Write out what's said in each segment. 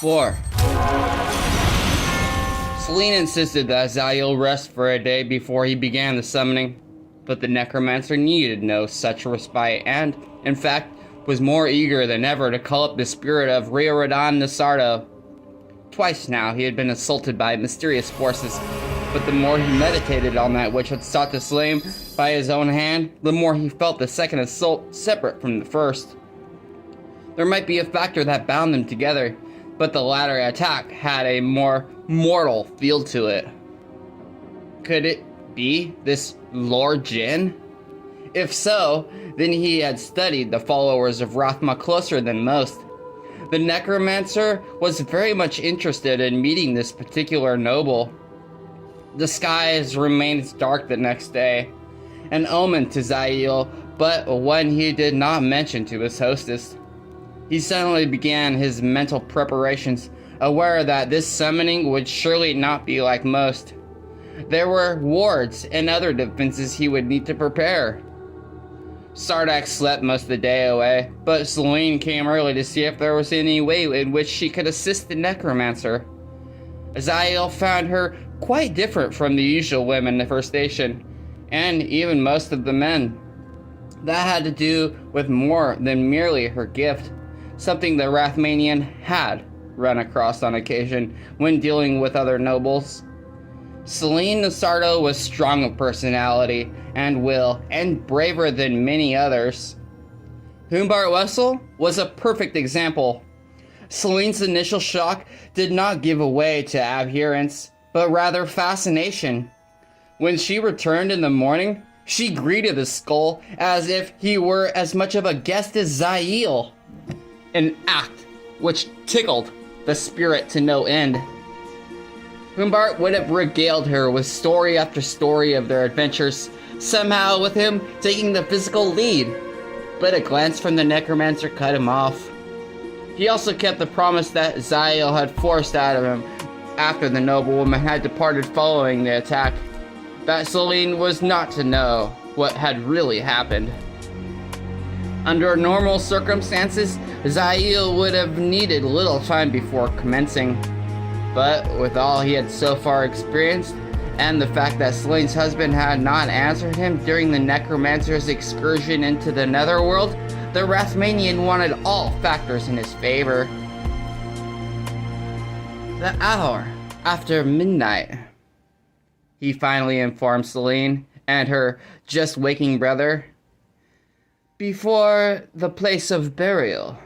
4. Selene insisted that Zael rest for a day before he began the summoning, but the necromancer needed no such respite and, in fact, was more eager than ever to call up the spirit of Riordan Nasardo. Twice now he had been assaulted by mysterious forces, but the more he meditated on that which had sought to slay him by his own hand, the more he felt the second assault separate from the first. There might be a factor that bound them together, but the latter attack had a more mortal feel to it. Could it be this Lord Jin? If so, then he had studied the followers of Rathma closer than most. The necromancer was very much interested in meeting this particular noble. The skies remained dark the next day, an omen to Zael, but one he did not mention to his hostess. He suddenly began his mental preparations, aware that this summoning would surely not be like most. There were wards and other defenses he would need to prepare. Sardak slept most of the day away, but Selene came early to see if there was any way in which she could assist the necromancer. Zael found her quite different from the usual women of her station, and even most of the men. That had to do with more than merely her gift, something the Rathmanian had run across on occasion when dealing with other nobles. Selene Nasardo was strong of personality and will, and braver than many others. Humbart Wessel was a perfect example. Selene's initial shock did not give way to abhorrence, but rather fascination. When she returned in the morning, she greeted the skull as if he were as much of a guest as Zael, an act which tickled the spirit to no end. Humbart would have regaled her with story after story of their adventures, somehow with him taking the physical lead, but a glance from the necromancer cut him off. He also kept the promise that Zael had forced out of him after the noblewoman had departed following the attack, that Selene was not to know what had really happened. Under normal circumstances, Zael would have needed little time before commencing. But with all he had so far experienced, and the fact that Selene's husband had not answered him during the necromancer's excursion into the netherworld, the Rathmanian wanted all factors in his favor. The hour after midnight, he finally informed Selene and her just waking brother, before the place of burial.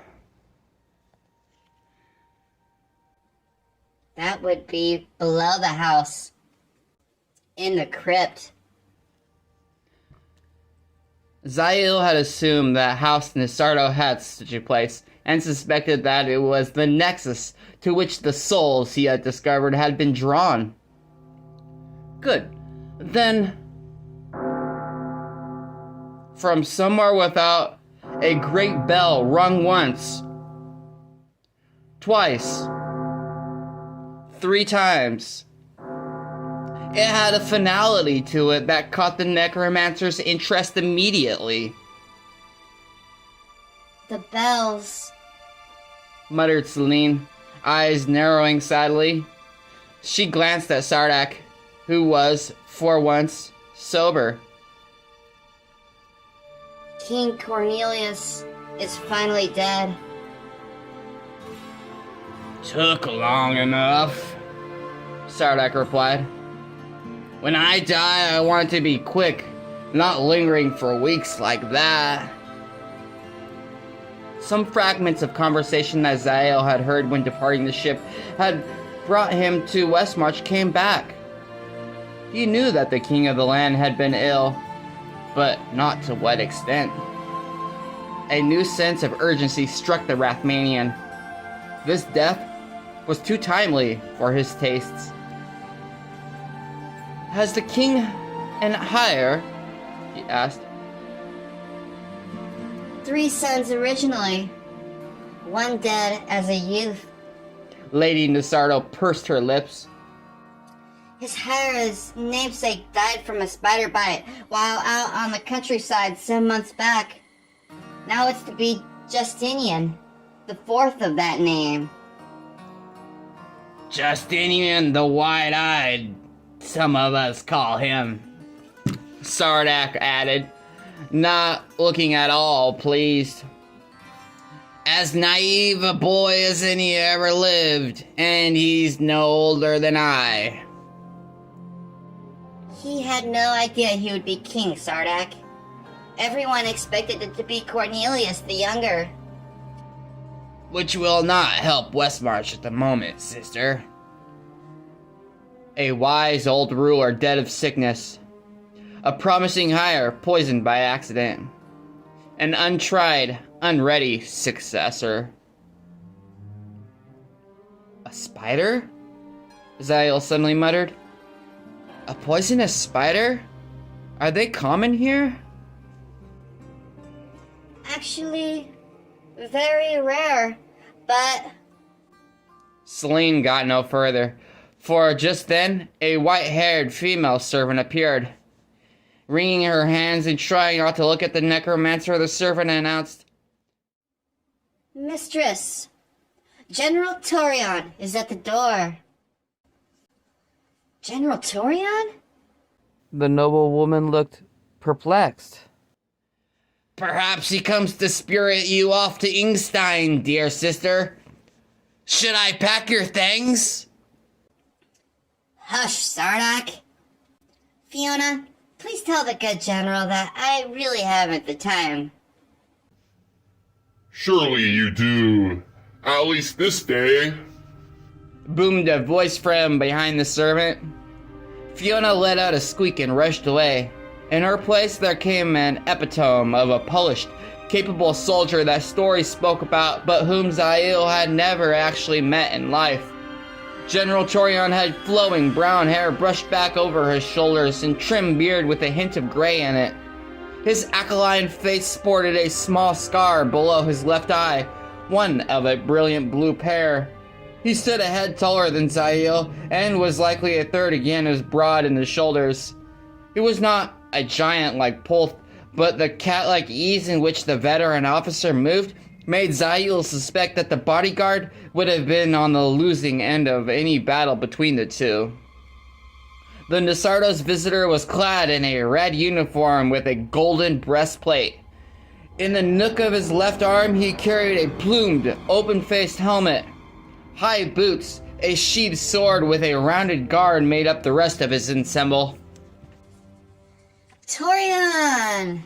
That would be below the house, in the crypt. Zael had assumed that House Nasardo had such a place, and suspected that it was the nexus to which the souls he had discovered had been drawn. Good. Then, from somewhere without, a great bell rung once, twice, 3 times. It had a finality to it that caught the necromancer's interest immediately. The bells, muttered Selene, eyes narrowing sadly. She glanced at Sardak, who was, for once, sober. King Cornelius is finally dead. Took long enough, Sardak replied. When I die, I want it to be quick, not lingering for weeks like that. Some fragments of conversation that Zael had heard when departing the ship had brought him to Westmarch came back. He knew that the king of the land had been ill, but not to what extent. A new sense of urgency struck the Rathmanian. This death was too timely for his tastes. Has the king an heir? He asked. 3 sons originally, one dead as a youth. Lady Nasardo pursed her lips. His heir's namesake died from a spider bite while out on the countryside some months back. Now it's to be Justinian, the 4th of that name. Justinian the Wide-Eyed, some of us call him, Sardak added, not looking at all pleased. As naive a boy as any ever lived, and he's no older than I. He had no idea he would be king, Sardak. Everyone expected it to be Cornelius the Younger. Which will not help Westmarch at the moment, sister. A wise old ruler dead of sickness. A promising hire poisoned by accident. An untried, unready successor. A spider? Zael suddenly muttered. A poisonous spider? Are they common here? Actually, very rare, but... Celine got no further, for just then a white-haired female servant appeared. Wringing her hands and trying not to look at the necromancer, the servant announced, Mistress, General Torion is at the door. General Torion? The noble woman looked perplexed. Perhaps he comes to spirit you off to Ingstein, dear sister. Should I pack your things? Hush, Sardak. Fiona, please tell the good general that I really haven't the time. Surely you do. At least this day. Boomed a voice from behind the servant. Fiona let out a squeak and rushed away. In her place there came an epitome of a polished, capable soldier that stories spoke about, but whom Zael had never actually met in life. General Torion had flowing brown hair brushed back over his shoulders and trim beard with a hint of gray in it. His aquiline face sported a small scar below his left eye, one of a brilliant blue pair. He stood a head taller than Zael, and was likely a third again as broad in the shoulders. He was not a giant like Polth, but the cat-like ease in which the veteran officer moved made Zael suspect that the bodyguard would have been on the losing end of any battle between the two. The Nasardo's visitor was clad in a red uniform with a golden breastplate. In the nook of his left arm he carried a plumed, open-faced helmet. High boots, a sheathed sword with a rounded guard made up the rest of his ensemble. Torion!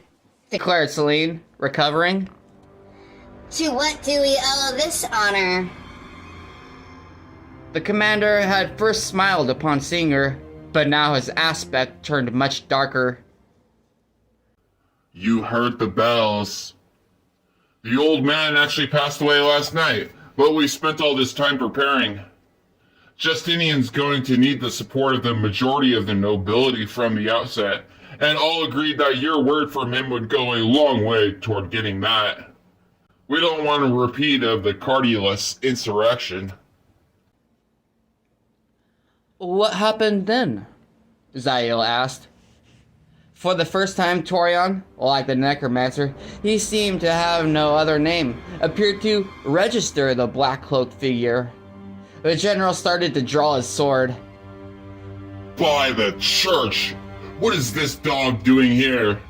Declared Celine, recovering. To what do we owe this honor? The commander had first smiled upon seeing her, but now his aspect turned much darker. You heard the bells. The old man actually passed away last night, but we spent all this time preparing. Justinian's going to need the support of the majority of the nobility from the outset, and all agreed that your word from him would go a long way toward getting that. We don't want a repeat of the Cardulus insurrection. What happened then? Zael asked. For the first time, Torion, like the necromancer, he seemed to have no other name, appeared to register the black-cloaked figure. The general started to draw his sword. By the church! What is this dog doing here?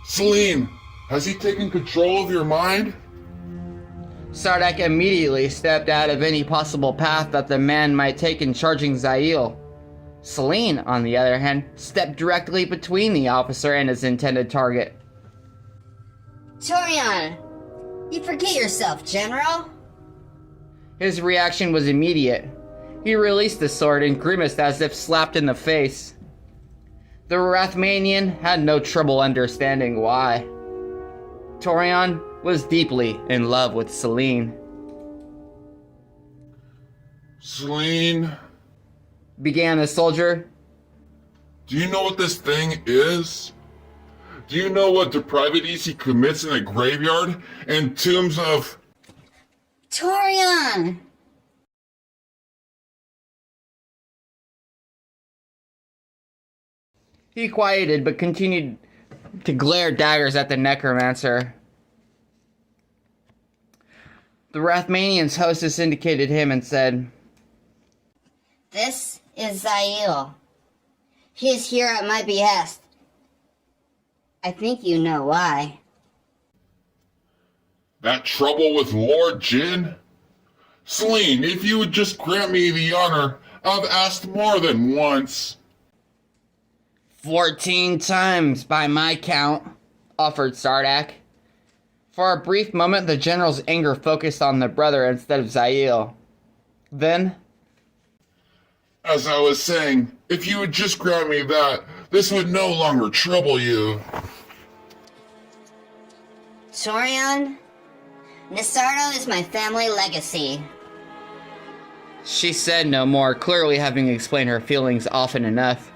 Celine, has he taken control of your mind? Sardak immediately stepped out of any possible path that the man might take in charging Zael. Celine, on the other hand, stepped directly between the officer and his intended target. Torion! You forget yourself, General! His reaction was immediate. He released the sword and grimaced as if slapped in the face. The Rathmanian had no trouble understanding why. Torion was deeply in love with Celine. Celine, Began the soldier. do you know what this thing is? Do you know what depravities he commits in a graveyard and tombs of... Torion! He quieted but continued to glare daggers at the necromancer. The Rathmanian's hostess indicated him and said, This is Zail. He is here at my behest. I think you know why. That trouble with Lord Jin? Celine, if you would just grant me the honor, I've asked more than once. 14 times by my count, offered Sardak. For a brief moment, the general's anger focused on the brother instead of Zail. Then, as I was saying, if you would just grant me that, this would no longer trouble you. Torian, Nisardo is my family legacy. she said no more, clearly having explained her feelings often enough.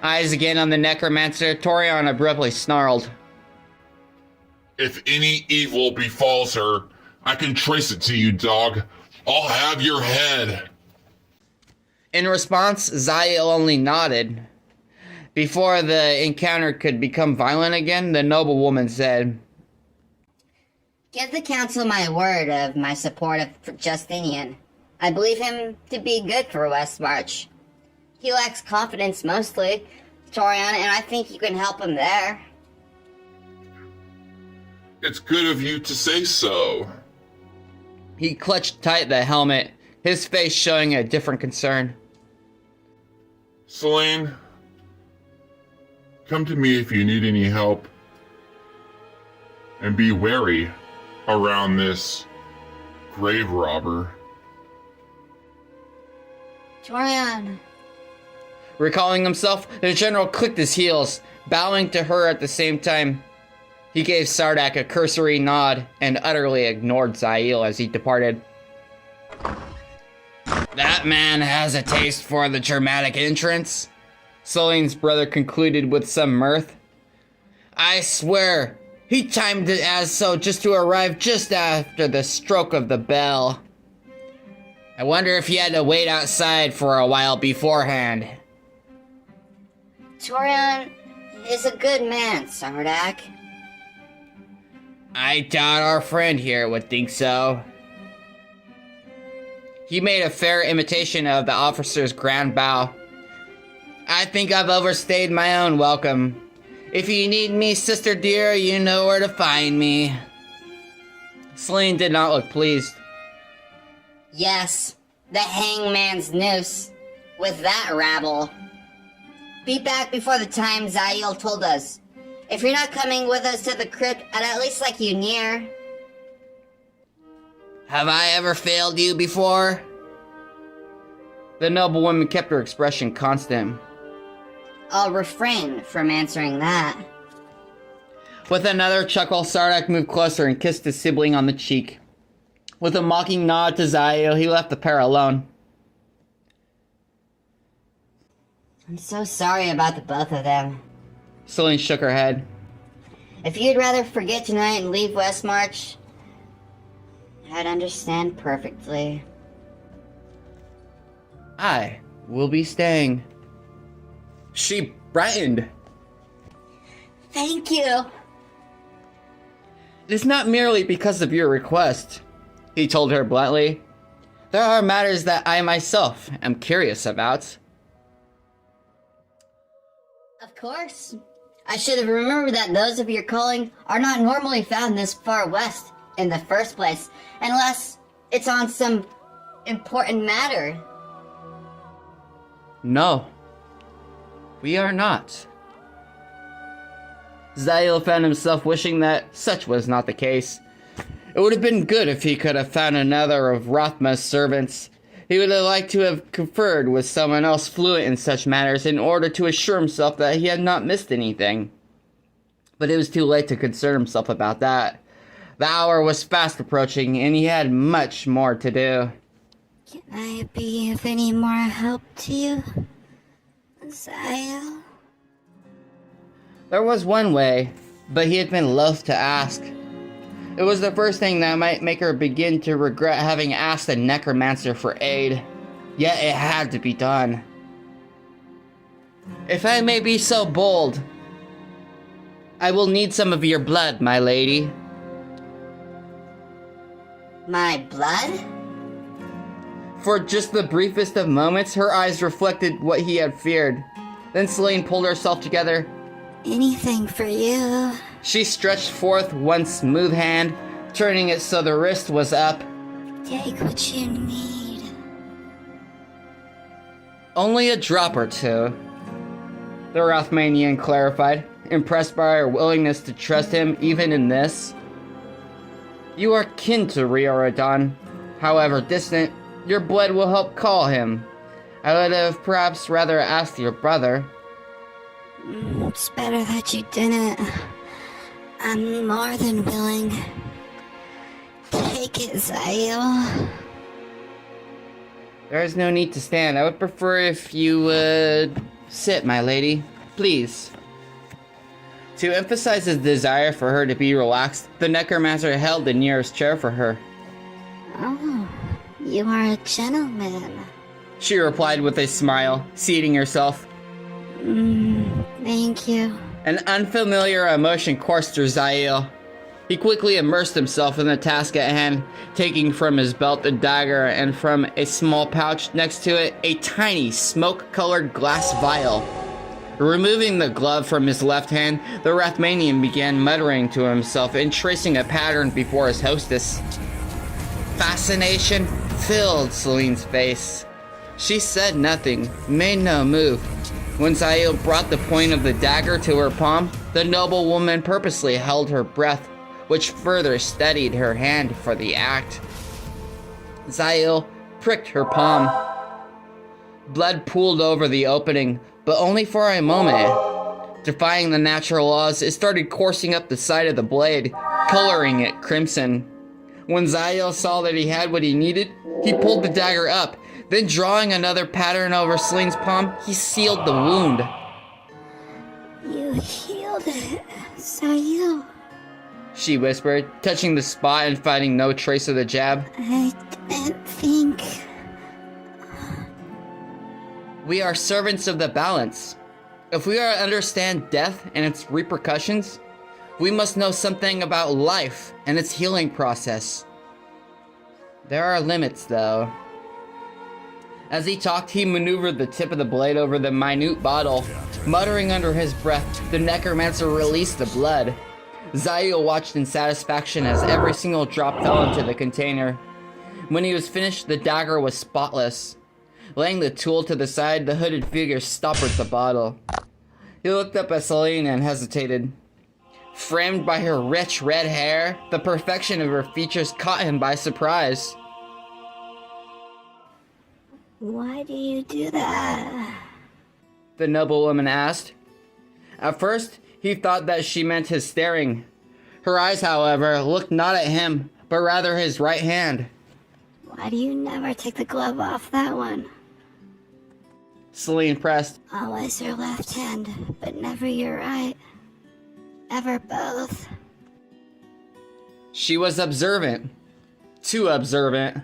Eyes again on the necromancer, Torian abruptly snarled. If any evil befalls her, I can trace it to you, dog. I'll have your head. In response, Zail only nodded. Before the encounter could become violent again, the noblewoman said, Give the council my word of my support of Justinian. I believe him to be good for Westmarch. He lacks confidence mostly, Torian, and I think you can help him there. It's good of you to say so. He clutched tight the helmet, his face showing a different concern. Celine, come to me if you need any help. And be wary around this grave robber. Torian. Recalling himself, the general clicked his heels, bowing to her at the same time. He gave Sardak a cursory nod and utterly ignored Zail as he departed. That man has a taste for the dramatic entrance, Celine's brother concluded with some mirth. I swear, he timed it as so just to arrive just after the stroke of the bell. I wonder if he had to wait outside for a while beforehand. Torian is a good man, Sardak. I doubt our friend here would think so. He made a fair imitation of the officer's grand bow. I think I've overstayed my own welcome. If you need me, sister dear, you know where to find me. Celine did not look pleased. Yes, the hangman's noose. With that rabble. Be back before the time Zail told us. If you're not coming with us to the crypt, I'd at least like you near. Have I ever failed you before? The noblewoman kept her expression constant. I'll refrain from answering that. With another chuckle, Sardak moved closer and kissed his sibling on the cheek. With a mocking nod to Zail, he left the pair alone. I'm so sorry about the both of them. Celine shook her head. If you'd rather forget tonight and leave Westmarch, I'd understand perfectly. I will be staying. She brightened. Thank you. It is not merely because of your request, he told her bluntly. There are matters that I myself am curious about. Of course. I should have remembered that those of your calling are not normally found this far west in the first place, unless it's on some important matter. No, we are not. Zail found himself wishing that such was not the case. It would have been good if he could have found another of Rothma's servants. He would have liked to have conferred with someone else fluent in such matters in order to assure himself that he had not missed anything. But it was too late to concern himself about that. The hour was fast approaching, and he had much more to do. Can I be of any more help to you, Zail? There was one way, but he had been loath to ask. It was the first thing that might make her begin to regret having asked a necromancer for aid. Yet it had to be done. If I may be so bold, I will need some of your blood, my lady. My blood? For just the briefest of moments, her eyes reflected what he had feared. Then Celine pulled herself together. Anything for you. She stretched forth one smooth hand, turning it so the wrist was up. Take what you need. Only a drop or two, the Rothmanian clarified, impressed by her willingness to trust him even in this. You are kin to Rioradon. However distant, your blood will help call him. I would have perhaps rather asked your brother. It's better that you didn't. I'm more than willing. Take it, Zael. There is no need to stand. I would prefer if you would sit, my lady. Please. To emphasize his desire for her to be relaxed, the necromancer held the nearest chair for her. Oh, you are a gentleman. She replied with a smile, seating herself. Thank you. An unfamiliar emotion coursed through Zael. He quickly immersed himself in the task at hand, taking from his belt a dagger and from a small pouch next to it a tiny smoke-colored glass vial. Removing the glove from his left hand, the Rathmanian began muttering to himself and tracing a pattern before his hostess. Fascination filled Celine's face. She said nothing, made no move. When Zael brought the point of the dagger to her palm, the noblewoman purposely held her breath, which further steadied her hand for the act. Zael pricked her palm. Blood pooled over the opening, but only for a moment. Defying the natural laws, it started coursing up the side of the blade, coloring it crimson. When Zael saw that he had what he needed, he pulled the dagger up. Then drawing another pattern over Celine's palm, he sealed the wound. You healed it, Zael. She whispered, touching the spot and finding no trace of the jab. I didn't think... We are servants of the balance. If we are to understand death and its repercussions, we must know something about life and its healing process. There are limits, though. As he talked, he maneuvered the tip of the blade over the minute bottle. Muttering under his breath, the necromancer released the blood. Zael watched in satisfaction as every single drop fell into the container. When he was finished, the dagger was spotless. Laying the tool to the side, the hooded figure stoppered the bottle. He looked up at Celine and hesitated. Framed by her rich red hair, the perfection of her features caught him by surprise. Why do you do that? The noblewoman asked. At first, he thought that she meant his staring. Her eyes, however, looked not at him, but rather his right hand. Why do you never take the glove off that one? Celine pressed. Always your left hand, but never your right. Ever both. She was observant. Too observant.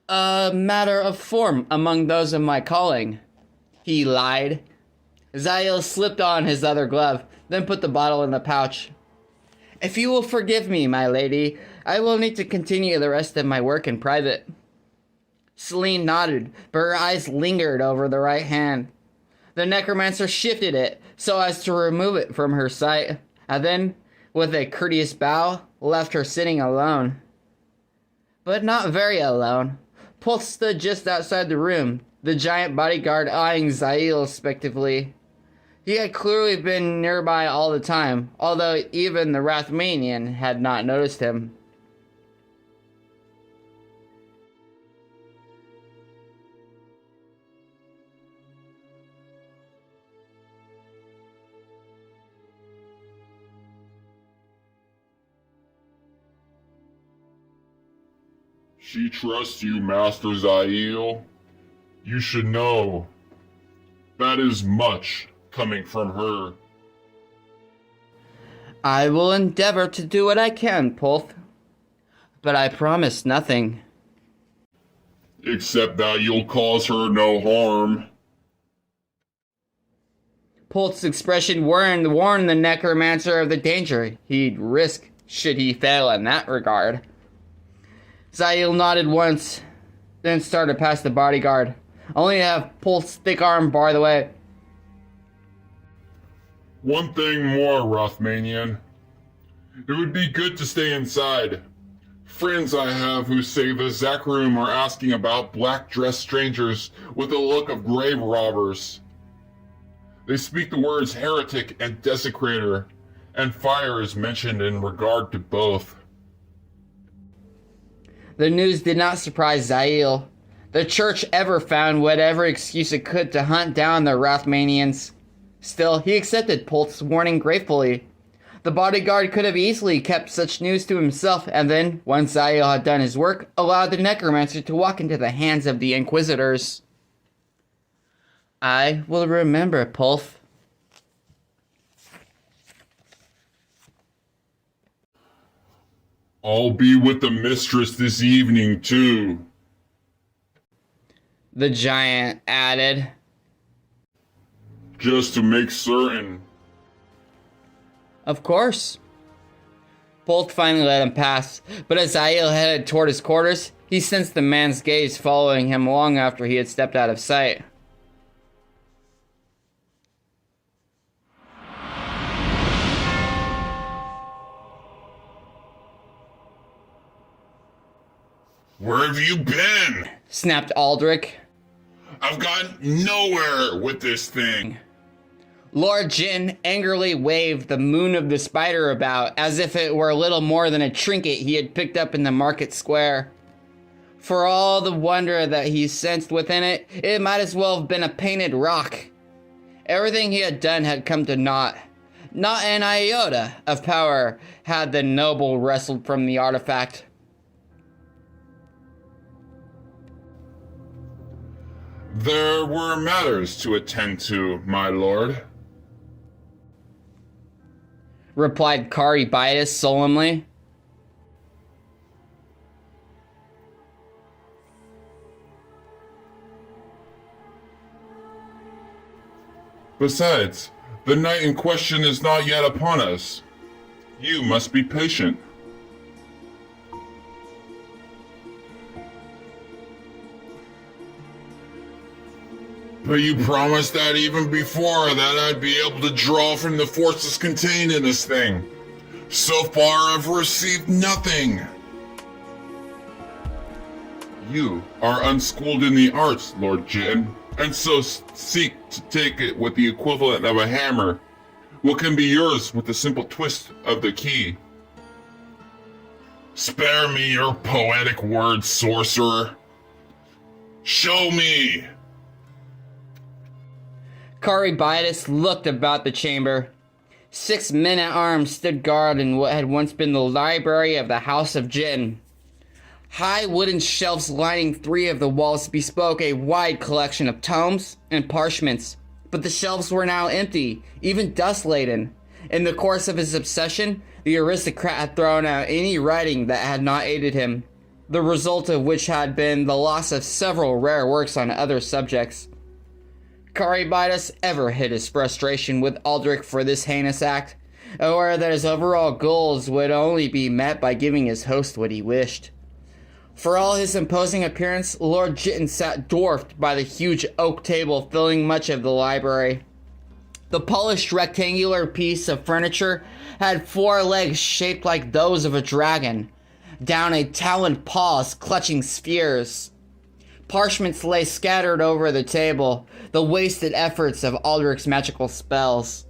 A matter of form among those of my calling. He lied. Zael slipped on his other glove, then put the bottle in the pouch. If you will forgive me, my lady, I will need to continue the rest of my work in private. Celine nodded, but her eyes lingered over the right hand. The necromancer shifted it so as to remove it from her sight, and then, with a courteous bow, left her sitting alone. But not very alone. Pulse stood just outside the room, the giant bodyguard eyeing Zael respectively. He had clearly been nearby all the time, although even the Rathmanian had not noticed him. She trusts you, Master Zael. You should know. That is much coming from her. I will endeavor to do what I can, Pulth. But I promise nothing. Except that you'll cause her no harm. Pulth's expression warned the necromancer of the danger he'd risk should he fail in that regard. Zael nodded once, then started past the bodyguard, only to have Polt's thick arm bar the way. One thing more, Rothmanian. It would be good to stay inside. Friends I have who say the Zac room are asking about black-dressed strangers with a look of grave robbers. They speak the words heretic and desecrator, and fire is mentioned in regard to both. The news did not surprise Zael. The church ever found whatever excuse it could to hunt down the Rothmanians. Still, he accepted Polt's warning gratefully. The bodyguard could have easily kept such news to himself, and then, once Zael had done his work, allowed the necromancer to walk into the hands of the Inquisitors. I will remember, Pulf. I'll be with the mistress this evening, too. The giant added. Just to make certain. Of course. Bolt finally let him pass, but as Zael headed toward his quarters, he sensed the man's gaze following him long after he had stepped out of sight. Where have you been? Snapped Aldrich. I've gone nowhere with this thing. Lord Jin angrily waved the moon of the spider about as if it were little more than a trinket he had picked up in the market square. For all the wonder that he sensed within it, it might as well have been a painted rock. Everything he had done had come to naught. Not an iota of power had the noble wrestled from the artifact. There were matters to attend to, my lord, replied Caribitis solemnly. Besides, the night in question is not yet upon us. You must be patient. But you promised that even before that I'd be able to draw from the forces contained in this thing. So far I've received nothing. You are unschooled in the arts, Lord Jin, and so seek to take it with the equivalent of a hammer. What can be yours with the simple twist of the key? Spare me your poetic words, sorcerer. Show me! Caribitis looked about the chamber. 6 men-at-arms stood guard in what had once been the library of the House of Jin. High wooden shelves lining 3 of the walls bespoke a wide collection of tomes and parchments, but the shelves were now empty, even dust-laden. In the course of his obsession, the aristocrat had thrown out any writing that had not aided him, the result of which had been the loss of several rare works on other subjects. Caribitis ever hid his frustration with Aldrich for this heinous act, aware that his overall goals would only be met by giving his host what he wished. For all his imposing appearance, Lord Jin sat dwarfed by the huge oak table filling much of the library. The polished rectangular piece of furniture had 4 legs shaped like those of a dragon, down a taloned paws clutching spheres. Parchments lay scattered over the table, the wasted efforts of Aldrich's magical spells.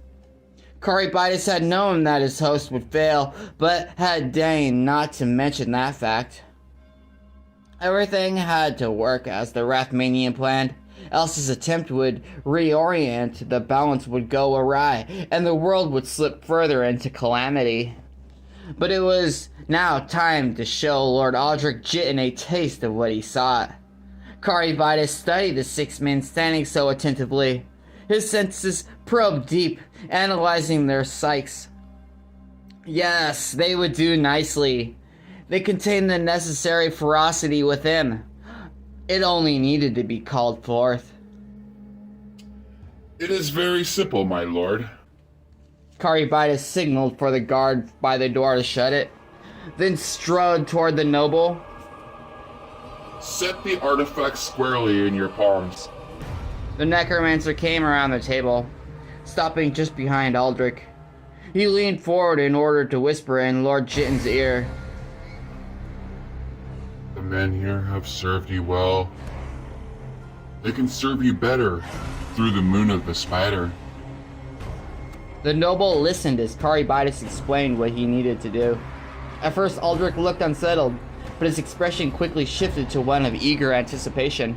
Caribitis had known that his host would fail, but had deigned not to mention that fact. Everything had to work as the Rothmanian planned, else his attempt would reorient, the balance would go awry, and the world would slip further into calamity. But it was now time to show Lord Aldrich Jin a taste of what he sought. Caribitis studied the 6 men standing so attentively. His senses probed deep, analyzing their psyches. Yes, they would do nicely. They contained the necessary ferocity within. It only needed to be called forth. It is very simple, my lord. Caribitis signaled for the guard by the door to shut it, then strode toward the noble. Set the artifact squarely in your palms. The necromancer came around the table, stopping just behind Aldrich. He leaned forward in order to whisper in Lord Jitten's ear. The men here have served you well. They can serve you better through the moon of the spider. The noble listened as Caribitis explained what he needed to do. At first, Aldrich looked unsettled, but his expression quickly shifted to one of eager anticipation.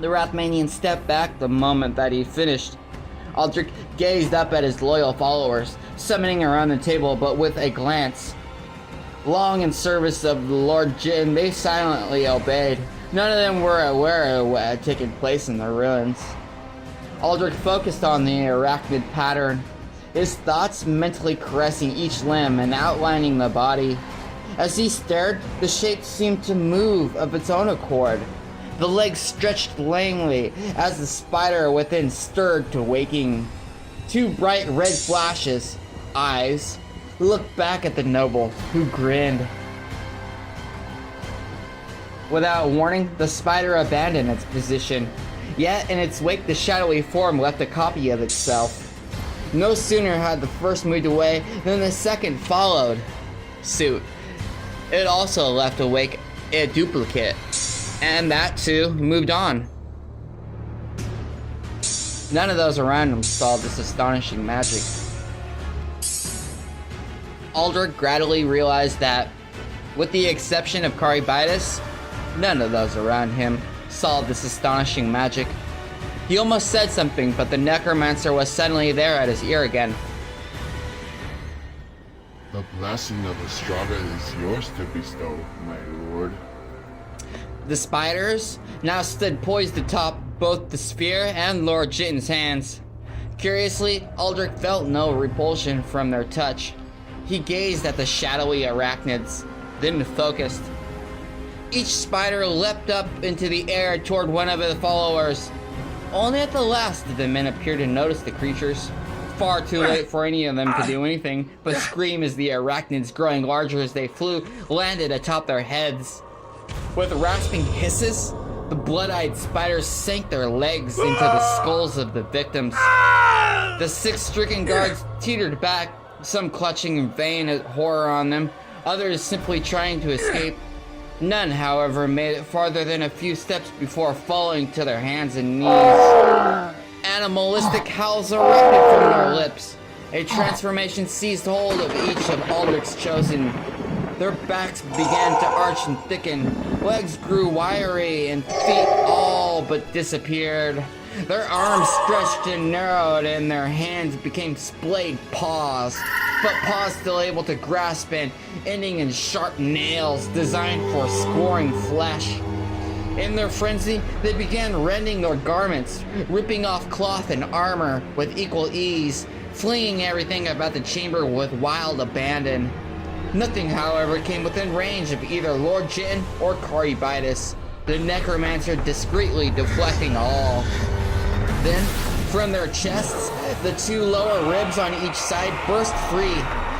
The Wrathmanian stepped back the moment that he finished. Aldrich gazed up at his loyal followers, summoning around the table, but with a glance. Long in service of the Lord Jitten, they silently obeyed. None of them were aware of what had taken place in the ruins. Aldrich focused on the arachnid pattern, his thoughts mentally caressing each limb and outlining the body. As he stared, the shape seemed to move of its own accord. The legs stretched lamely as the spider within stirred to waking. Two bright red flashes, eyes, looked back at the noble, who grinned. Without warning, the spider abandoned its position. Yet in its wake, the shadowy form left a copy of itself. No sooner had the first moved away than the second followed suit. It also left a wake a duplicate, and that too moved on. None of those around him saw this astonishing magic. Aldrich gradually realized that, with the exception of Caribitis, none of those around him saw this astonishing magic. He almost said something, but the necromancer was suddenly there at his ear again. The blessing of Astraga is yours to bestow, my lord. The spiders now stood poised atop both the sphere and Lord Jitten's hands. Curiously, Aldrich felt no repulsion from their touch. He gazed at the shadowy arachnids, then focused. Each spider leapt up into the air toward one of the followers. Only at the last did the men appear to notice the creatures. Far too late for any of them to do anything but scream as the arachnids, growing larger as they flew, landed atop their heads. With rasping hisses, the blood-eyed spiders sank their legs into the skulls of the victims. The six stricken guards teetered back, some clutching in vain at horror on them, others simply trying to escape. None, however, made it farther than a few steps before falling to their hands and knees. Animalistic howls erupted from their lips. A transformation seized hold of each of Aldrich's chosen. Their backs began to arch and thicken. Legs grew wiry and feet all but disappeared. Their arms stretched and narrowed and their hands became splayed paws, but paws still able to grasp and ending in sharp nails designed for scoring flesh. In their frenzy, they began rending their garments, ripping off cloth and armor with equal ease, flinging everything about the chamber with wild abandon. Nothing, however, came within range of either Lord Jitten or Caribitis, the necromancer discreetly deflecting all. Then, from their chests, the two lower ribs on each side burst free.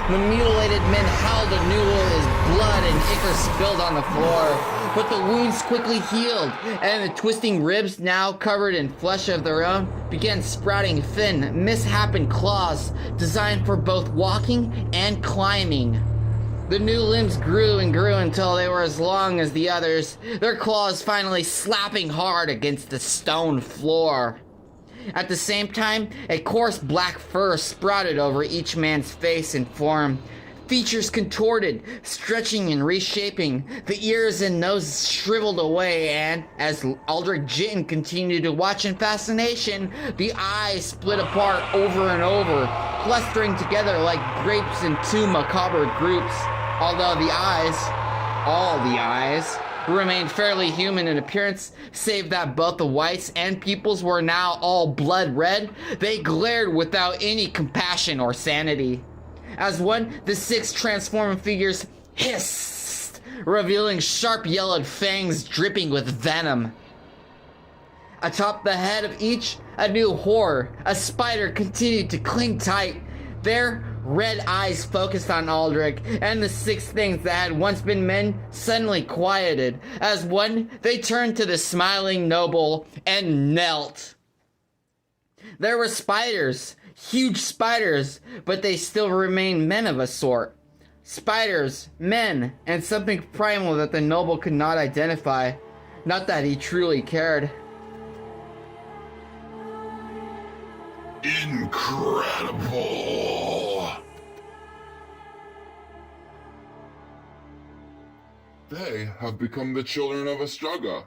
The mutilated men howled anew as blood and ichor spilled on the floor, but the wounds quickly healed, and the twisting ribs, now covered in flesh of their own, began sprouting thin, misshapen claws designed for both walking and climbing. The new limbs grew and grew until they were as long as the others, their claws finally slapping hard against the stone floor. At the same time, a coarse black fur sprouted over each man's face and form. Features contorted, stretching and reshaping, the ears and noses shriveled away, and, as Aldrich Jitten continued to watch in fascination, the eyes split apart over and over, clustering together like grapes in two macabre groups. Although the eyes, all the eyes, remained fairly human in appearance, save that both the whites and pupils were now all blood red, they glared without any compassion or sanity. As one, the six transformed figures hissed, revealing sharp yellowed fangs dripping with venom. Atop the head of each, a new horror, a spider continued to cling tight. There, Red eyes focused on Aldrich, and the 6 things that had once been men suddenly quieted. As one, they turned to the smiling noble and knelt. There were spiders, huge spiders, but they still remained men of a sort. Spiders, men, and something primal that the noble could not identify. Not that he truly cared. Incredible! They have become the children of Astraga,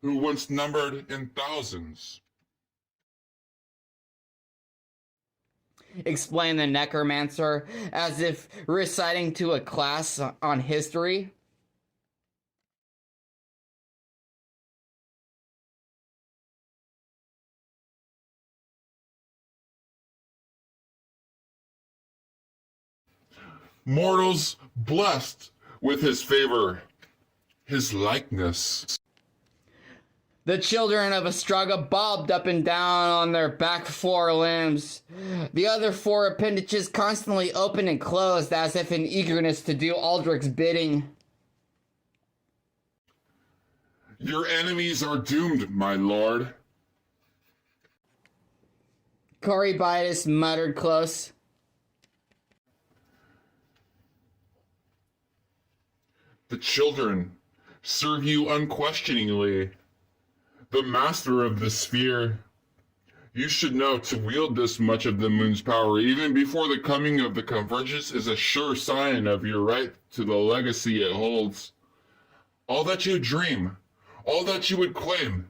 who once numbered in thousands. Explained the necromancer, as if reciting to a class on history. Mortals blessed with his favor, his likeness. The children of Astraga bobbed up and down on their back 4 limbs. The other 4 appendages constantly opened and closed as if in eagerness to do Aldrich's bidding. Your enemies are doomed, my lord. Corybitis muttered close. The children serve you unquestioningly. The master of the sphere. You should know to wield this much of the moon's power even before the coming of the convergence is a sure sign of your right to the legacy it holds. All that you dream, all that you would claim,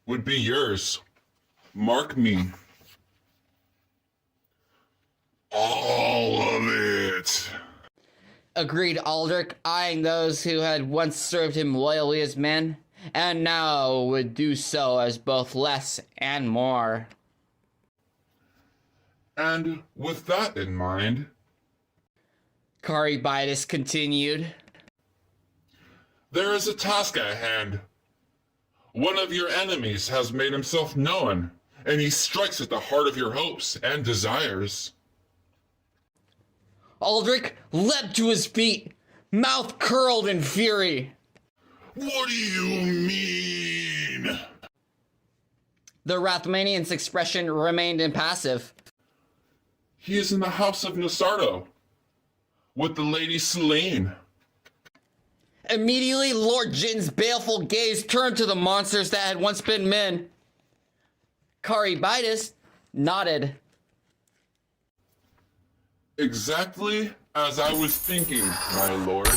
would be yours. Mark me. All of it. Agreed Aldrich, eyeing those who had once served him loyally as men, and now would do so as both less and more. And with that in mind, Corybitis continued, there is a task at hand. One of your enemies has made himself known, and he strikes at the heart of your hopes and desires. Aldrich leapt to his feet, mouth curled in fury. What do you mean? The Rathmanian's expression remained impassive. He is in the house of Nasardo, with the Lady Selene. Immediately, Lord Jin's baleful gaze turned to the monsters that had once been men. Corybitis nodded. Exactly as I was thinking, my lord.